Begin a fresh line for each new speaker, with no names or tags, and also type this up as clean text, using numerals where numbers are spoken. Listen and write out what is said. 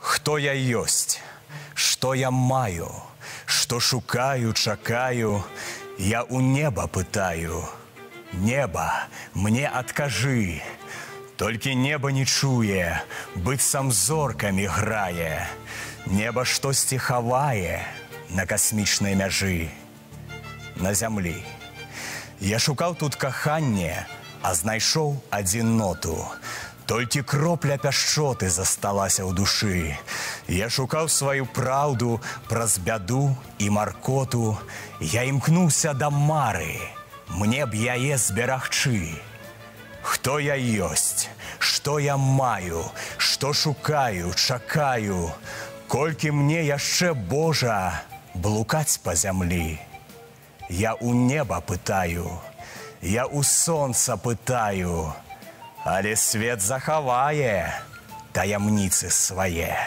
Хто я ёсць, што я маю, што шукаю, чакаю, я у неба пытаю. Неба, мне адкажы. Толькі неба не чуе, быццам зоркамі грае. Неба штосьці хавае на касмічнай мяжы. На зямлі. Я шукаў тут каханне, а знайшоў адзіноту. Толькі кропля пяшчоты засталася ў душы. Я шукаў сваю праўду праз бяду і маркоту. Я імкнуўся да мары, мне б яе зберагчы. Хто я ёсць, што я маю, што шукаю, чакаю. Колькі мне яшчэ, Божа, блукаць па зямлі. Я у неба пытаю, я у сонца пытаю, але свет захавае таямніцы свае.